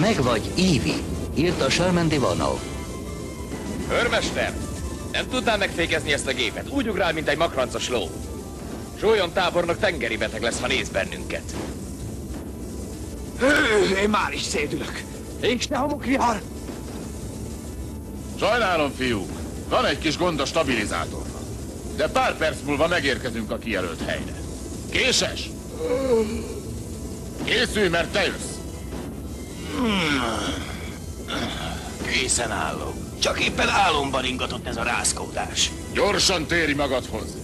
Meg vagy Ivy, írta Sherman Divanov. Őrmester, nem tudnál megfékezni ezt a gépet? Úgy ugrál, mint egy makrancos ló. Sólyon tábornok tengeri beteg lesz, ha néz bennünket. Én már is szédülök. És ne homokvihar! Sajnálom, fiúk. Van egy kis gond a stabilizátorral. De pár perc múlva megérkezünk a kijelölt helyre. Késes? Készülj, mert te jössz. Készen állok. Csak éppen álomban ingatott ez a rázkódás. Gyorsan térj magadhoz.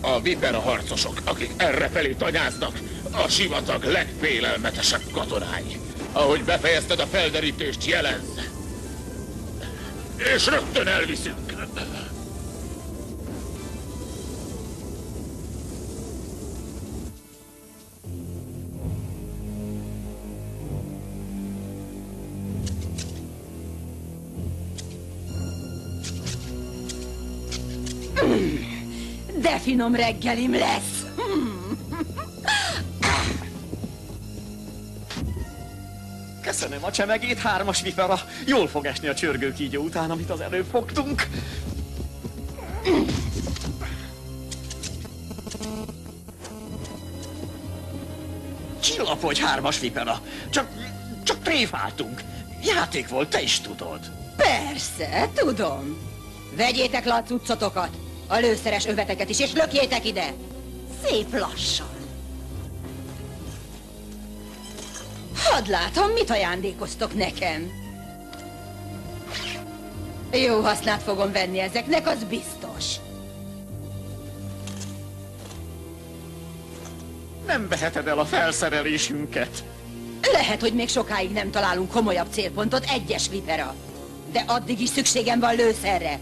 A vipera harcosok, akik errefelé tanyáznak, a sivatag legfélelmetesebb katonái. Ahogy befejezted a felderítést, jelenz. És rögtön elviszünk. De finom reggelim lesz! Köszönöm a csemegét, 3-as vipera. Jól fog esni a csörgőkígyó után, amit az előbb fogtunk. Csillapodj, 3-as vipera. Csak tréfáltunk. Játék volt, te is tudod. Persze, tudom. Vegyétek le a cuccotokat, a lőszeres öveteket is, és lökjétek ide. Szép lassan. Hadd látom, mit ajándékoztok nekem. Jó hasznát fogom venni ezeknek, az biztos. Nem veheted el a felszerelésünket. Lehet, hogy még sokáig nem találunk komolyabb célpontot, egyes vipera. De addig is szükségem van lőszerre.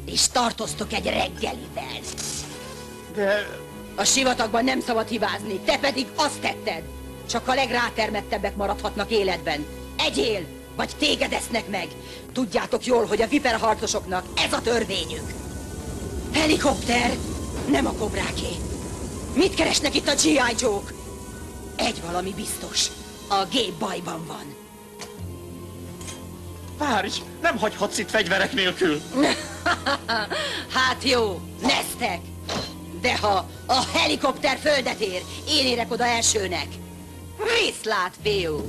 És tartoztok egy reggelivel. De... A sivatagban nem szabad hibázni, te pedig azt tetted. Csak a legrátermettebbek maradhatnak életben. Egyél, vagy téged esznek meg. Tudjátok jól, hogy a viperharcosoknak ez a törvényük. Helikopter, nem a kobráké. Mit keresnek itt a G.I. Joe-k? Egy valami biztos, a gép bajban van. Várj, nem hagyhatsz itt fegyverek nélkül. Hát jó, neztek. De ha a helikopter földet ér, én érek oda elsőnek. Viszlát, fiú!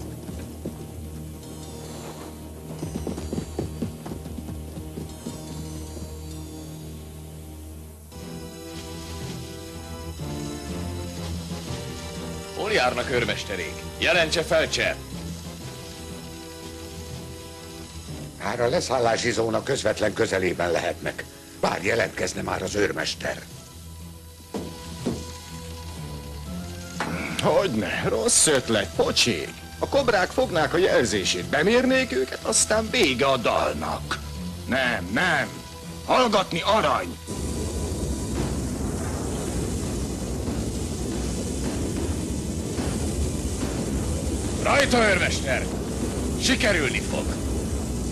Hol járnak, őrmesterék? Jelentse fel, Cser! Már a leszállási zóna közvetlen közelében lehetnek. Bár jelentkezne már az őrmester. Hogyne, rossz ötlet, pocsék. A kobrák fognák a jelzését, bemérnék őket, aztán vége a dalnak. Nem. Hallgatni arany. Rajta, őrmester! Sikerülni fog!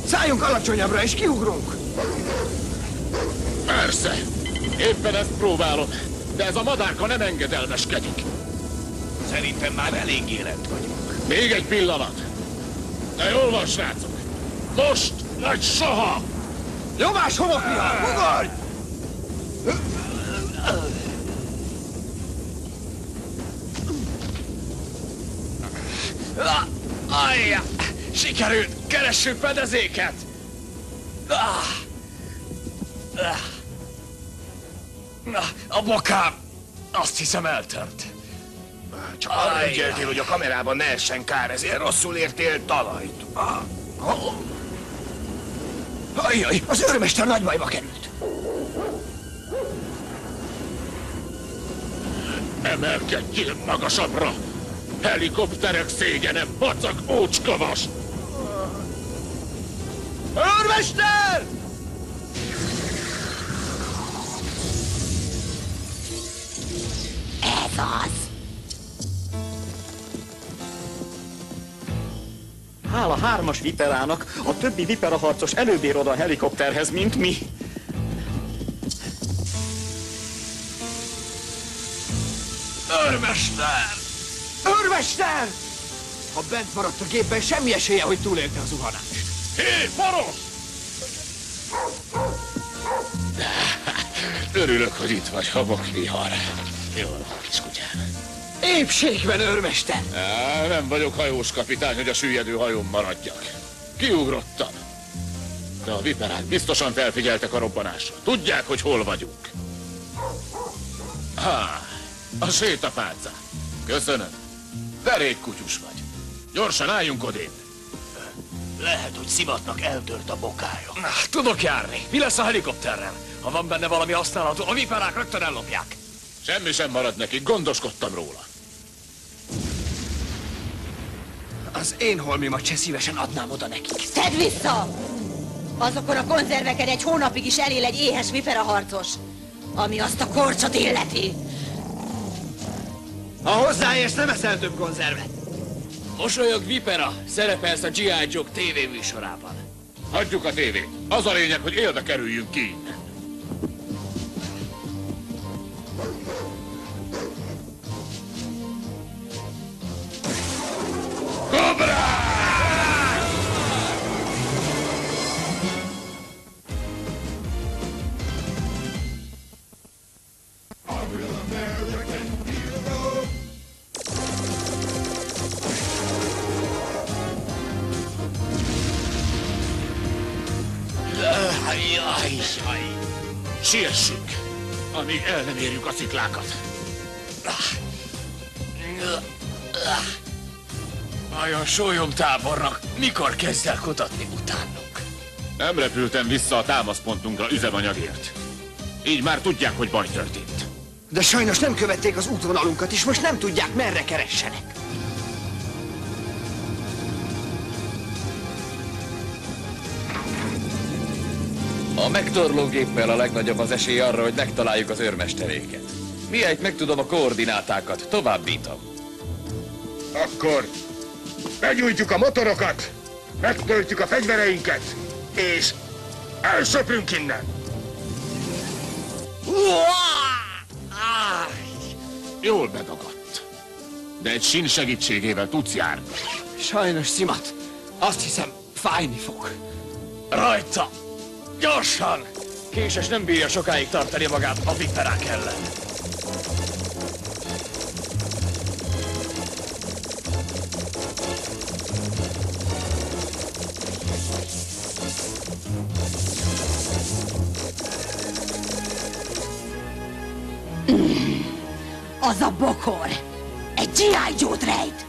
Szálljunk alacsonyabbra és kiugrunk! Persze. Éppen ezt próbálom. De ez a madárka nem engedelmeskedik. Szerintem már eléggé lent vagyunk. Még egy pillanat. De jól van, srácok. Most vagy soha! Nyomás homokvihar! Ugorj! Ajja! Sikerült! Keressük fedezéket! A bokám! Azt hiszem eltört. Csak arra ügyeltél, hogy a kamerában ne essen kár, ezért rosszul értél talajt. Ajjaj, az őrmester nagy bajba került. Emelkedjél magasabbra! Helikopterek szégyene, vacak ócskavas! Őrmester! Ez az! Hála 3-as viperának, a többi viperaharcos előbb ér oda a helikopterhez, mint mi. Őrmester! Őrmester! Ha bent maradt a gépben, semmi esélye, hogy túlélte a zuhanást. Hé, Baros! Örülök, hogy itt vagy, habokvihar. Jól van, kiskutyám. Épségben, őrmester! Nem vagyok hajós kapitány, hogy a süllyedő hajón maradjak. Kiugrottam. De a viperák biztosan felfigyeltek a robbanásra. Tudják, hogy hol vagyunk. A sétapálcát. Köszönöm. Derék kutyus vagy. Gyorsan álljunk odébb. Lehet, hogy Szimatnak eltört a bokája. Tudok járni. Mi lesz a helikopterrel? Ha van benne valami használható, a viperák rögtön ellopják. Semmi sem marad nekik, gondoskodtam róla. Az én holmimat se szívesen adnám oda nekik. Tedd vissza! Azokon a konzerveken egy hónapig is elél egy éhes viperaharcos, ami azt a korcsot illeti. Ha hozzáérsz, nem eszel több konzervet. Mosolyog Vipera, szerepelsz a G.I. Joe tévéműsorában. Hagyjuk a tévét. Az a lényeg, hogy élve kerüljünk ki innen. Cobra! Siessünk, amíg el nem érjük a sziklákat. Vajon sólyomtábornak mikor kezd el kutatni utánunk? Nem repültem vissza a támaszpontunkra üzemanyagért. Így már tudják, hogy baj történt. De sajnos nem követték az útvonalunkat, és most nem tudják, merre keressenek. A megtorlógéppel a legnagyobb az esély arra, hogy megtaláljuk az őrmesteréket. Miért megtudom a koordinátákat, továbbítom. Akkor begyújtjuk a motorokat, megtöltjük a fegyvereinket, és elsöprünk innen. Jól bedagadt. De egy sin segítségével tudsz járni. Sajnos, Szimat. Azt hiszem, fájni fog. Rajta! Gyorsan! Késes nem bírja sokáig tartani magát a viperák ellen. Az a bokor! Egy G.I. Joe-t rejt!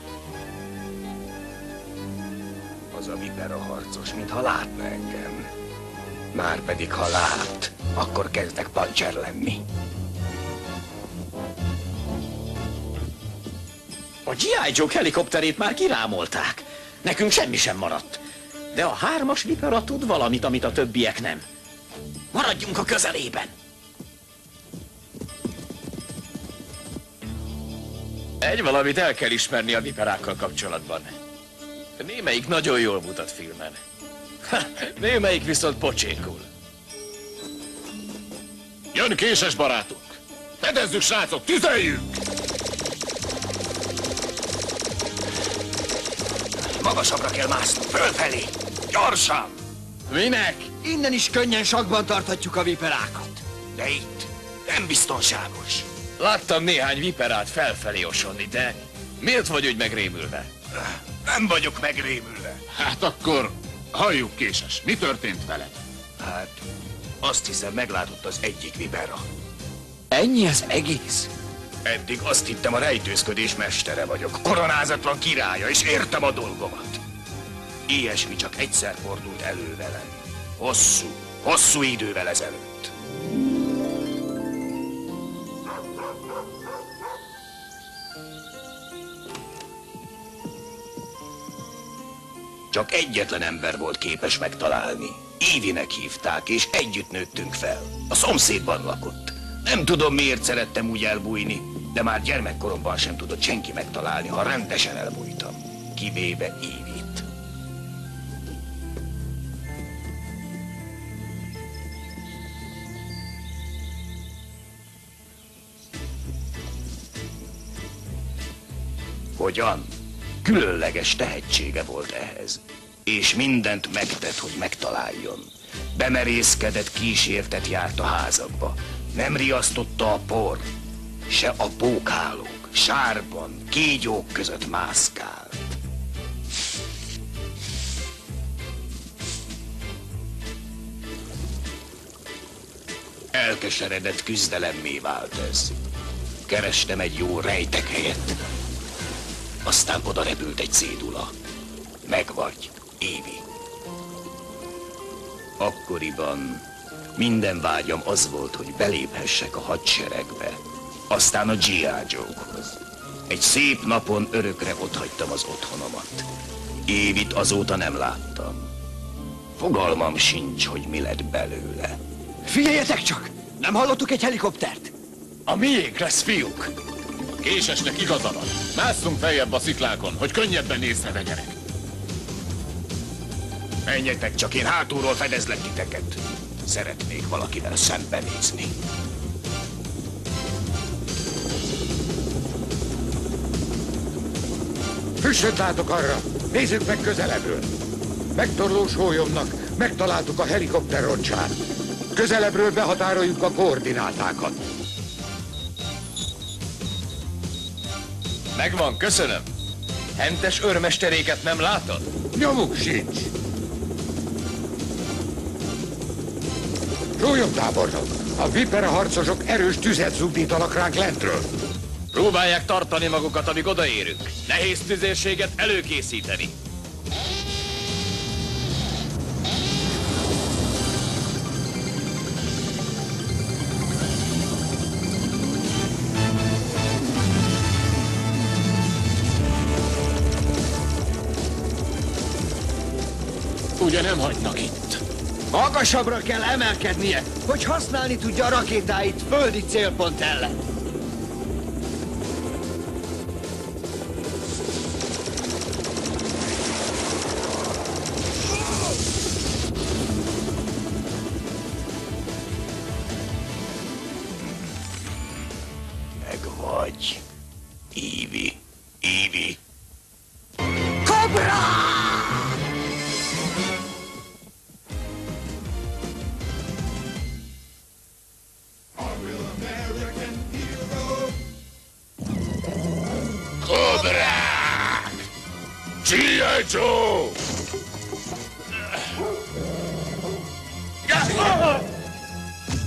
Az a vipera harcos, mintha látna engem. Márpedig, ha lát, akkor kezdek pancser lenni. A G.I. Joe helikopterét már kirámolták. Nekünk semmi sem maradt. De a 3-as vipera tud valamit, amit a többiek nem. Maradjunk a közelében. Egy valamit el kell ismerni a viperákkal kapcsolatban. Némelyik nagyon jól mutat filmen. Némelyik viszont pocsékul. Jön késes barátunk. Fedezzük, srácok, tüzeljünk! Magasabbra kell mászni, fölfelé. Gyorsan! Minek? Innen is könnyen sakban tarthatjuk a viperákat. De itt nem biztonságos. Láttam néhány viperát felfelé osonni, de miért vagy úgy megrémülve? Nem vagyok megrémülve. Hát akkor halljuk, késes. Mi történt veled? Hát, azt hiszem, meglátott az egyik vipera. Ennyi az egész? Eddig azt hittem, a rejtőzködés mestere vagyok, koronázatlan királya, és értem a dolgomat. Ilyesmi csak egyszer fordult elő velem. Hosszú idővel ezelőtt. Csak egyetlen ember volt képes megtalálni. Évinek hívták, és együtt nőttünk fel. A szomszédban lakott. Nem tudom, miért szerettem úgy elbújni, de már gyermekkoromban sem tudott senki megtalálni, ha rendesen elbújtam. Kivéve Évit. Hogyan? Különleges tehetsége volt ehhez. És mindent megtett, hogy megtaláljon. Bemerészkedett, kísértet járt a házakba. Nem riasztotta a por. Se a pókhálók, sárban, kígyók között mászkált. Elkeseredett küzdelemmé vált ez. Kerestem egy jó rejtekhelyet. Aztán oda repült egy cédula. Megvagy, Evie. Akkoriban minden vágyam az volt, hogy beléphessek a hadseregbe. Aztán a G.I. Joe-hoz. Egy szép napon örökre otthagytam az otthonomat. Evie-t azóta nem láttam. Fogalmam sincs, hogy mi lett belőle. Figyeljetek csak! Nem hallottuk egy helikoptert? A miénk lesz, fiúk! Késesnek igaza van. Másszunk feljebb a sziklákon, hogy könnyebben észrevegyenek. Menjetek csak, én hátulról fedezlek titeket. Szeretnék valakivel szembenézni. Füstöt látok arra! Nézzük meg közelebbről! Megtorlós hólyomnak megtaláltuk a helikopter roncsát. Közelebbről behatároljuk a koordinátákat. Megvan, köszönöm. Hentes őrmesteréket nem látod? Nyomuk sincs! Rólyom, tábornok! A Vipera harcosok erős tüzet zúdítanak ránk lentről. Próbálják tartani magukat, amíg odaérünk. Nehéz tüzérséget előkészíteni. Ugye nem hagynak itt? Magasabbra kell emelkednie, hogy használni tudja a rakétáit földi célpont ellen. Megvagy. Evie. Evie. Kobra! Kobrák! G.I. Joe!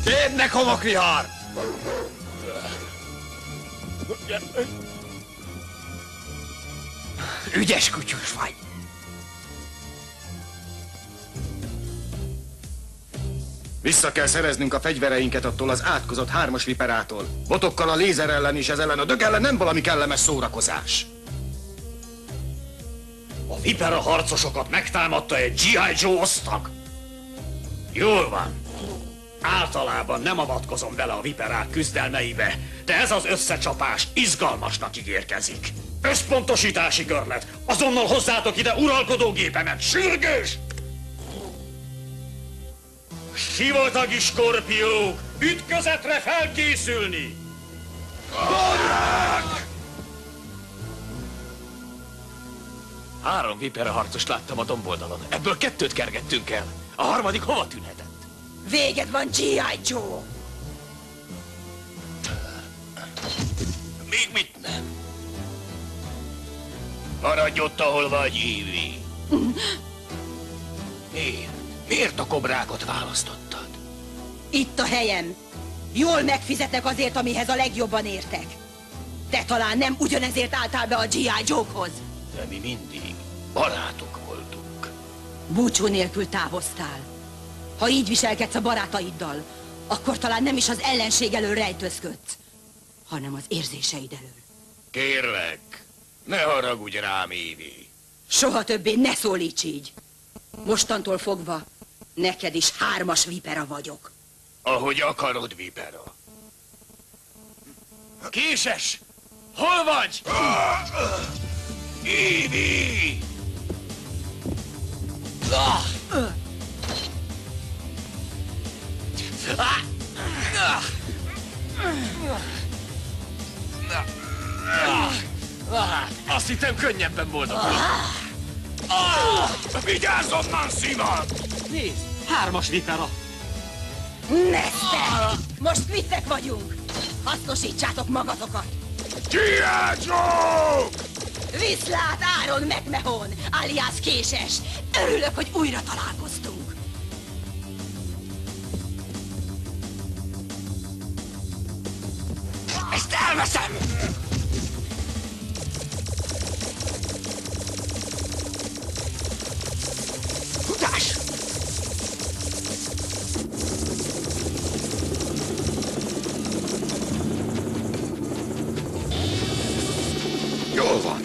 Térnek homokvihar! Ügyes kutyus vagy. Vissza kell szereznünk a fegyvereinket attól az átkozott 3-as Viperától. Botokkal a lézer ellen és ez ellen a dög ellen nem valami kellemes szórakozás. A Vipera harcosokat megtámadta egy G.I. Joe osztag. Jól van. Általában nem avatkozom bele a Viperák küzdelmeibe, de ez az összecsapás izgalmasnak ígérkezik. Összpontosítási körlet! Azonnal hozzátok ide uralkodógépemet! Sürgős! Sivatagi skorpiók! Ütközetre felkészülni! Kobrák! 3 Vipera harcost láttam a domboldalon. Ebből 2-t kergettünk el. A harmadik hova tűnhetett? Véged van, G.I. Joe! Még mit nem? Maradj ott, ahol vagy, Evie. Miért a kobrákat választottad? Itt a helyem. Jól megfizetnek azért, amihez a legjobban értek. Te talán nem ugyanezért álltál be a G.I. Joe-hoz. De mi mindig barátok voltunk. Búcsú nélkül távoztál. Ha így viselkedsz a barátaiddal, akkor talán nem is az ellenség elől rejtőzködsz, hanem az érzéseid elől. Kérlek, ne haragudj rám, Evie. Soha többé ne szólíts így. Mostantól fogva neked is 3-as Vipera vagyok. Ahogy akarod, Vipera. Késes! Hol vagy? Evie! Azt Azt hittem könnyebben boldog. Vigyázz onnan, Simon! Nézd, 3-as vipera. Neszter! Most kvittek vagyunk! Hasznosítsátok magatokat! G.I. Joe! Viszlát Áron McMahon, alias Késes! Örülök, hogy újra találkoztunk! Ezt elveszem! Futás! Jól van.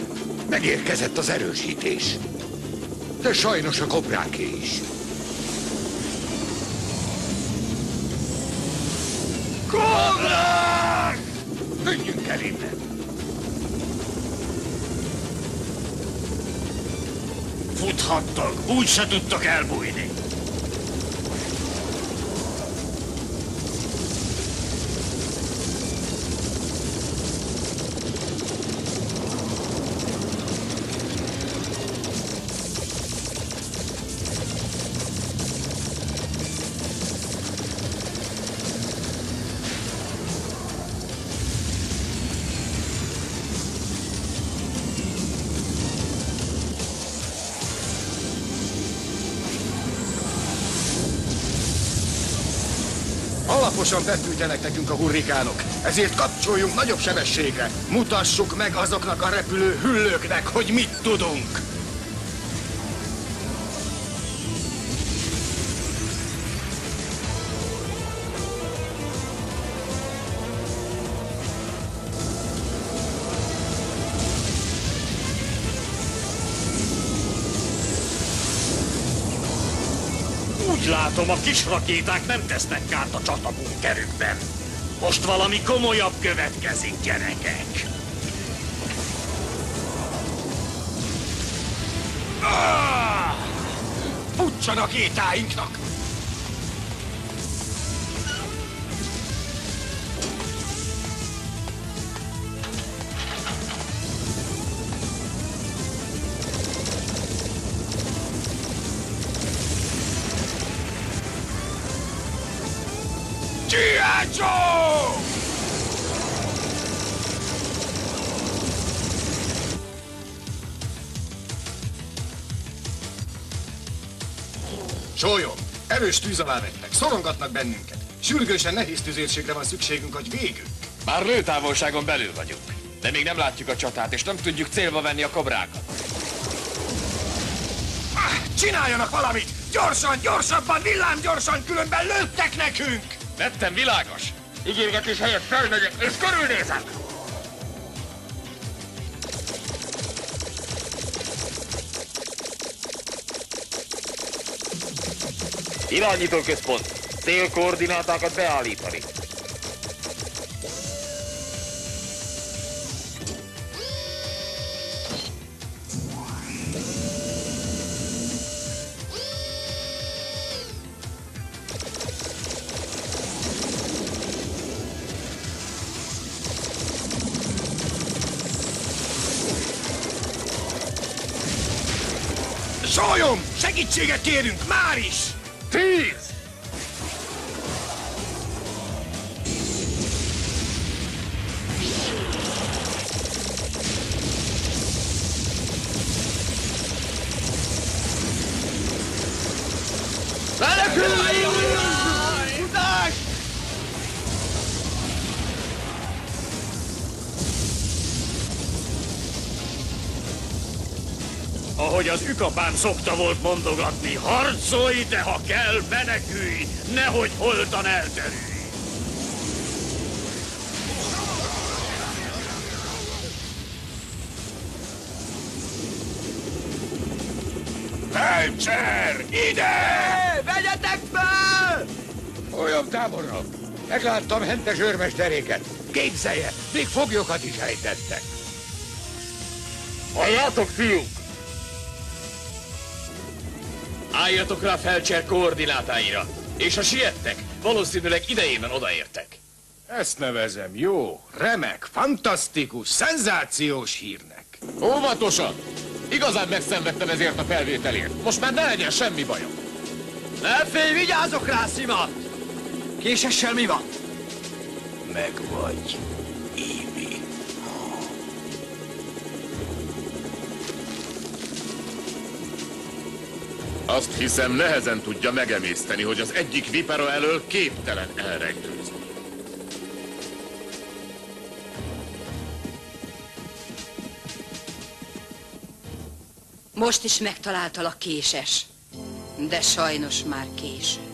Megérkezett az erősítés. De sajnos a kobráké is. Kobrák! Menjünk el innen! Futhattak, úgy se tudtak elbújni. Alaposan befűtenek nekünk a hurrikánok, ezért kapcsoljunk nagyobb sebességre. Mutassuk meg azoknak a repülő hüllőknek, hogy mit tudunk. Úgy látom, a kis rakéták nem tesznek kárt a csatabunkerükben. Most valami komolyabb következik, gyerekek. Futss a rakétáinknak! G.I. Joe! Sólyom, erős tűz alá vettek, szorongatnak bennünket. Sürgősen nehéz tüzérségre van szükségünk, hogy végünk. Már lőtávolságon belül vagyunk, de még nem látjuk a csatát, és nem tudjuk célba venni a kobrákat. Csináljanak valamit! Gyorsan, gyorsabban, villámgyorsan, különben lőttek nekünk! Vettem, világos! Ígérgetés helyett felmegyek, és körülnézek! Irányítóközpont, célkoordinátákat beállítani. Sólyom! Segítséget kérünk, már is! 10! Ahogy az ükapám szokta volt mondogatni, harcolj, de ha kell, menekülj, nehogy holtan elterülj. Felcser! Ide! Vegyetek fel! Olyan tábornok! Megláttam hentes őrmesteréket. Képzelje, még foglyokat is ejtettek. Halljátok, fiúk! Álljatok rá Felcser koordinátáira, és ha siettek, valószínűleg idejében odaértek. Ezt nevezem jó, remek, fantasztikus, szenzációs hírnek. Óvatosan! Igazán megszenvedtem ezért a felvételért. Most már ne legyen semmi bajom. Ne félj, vigyázok rá, Szima! Késessel mi van? Megvagy, Ivy. Azt hiszem, nehezen tudja megemészteni, hogy az egyik vipera elől képtelen elrejtőzni. Most is megtaláltalak, Késes. De sajnos már késő.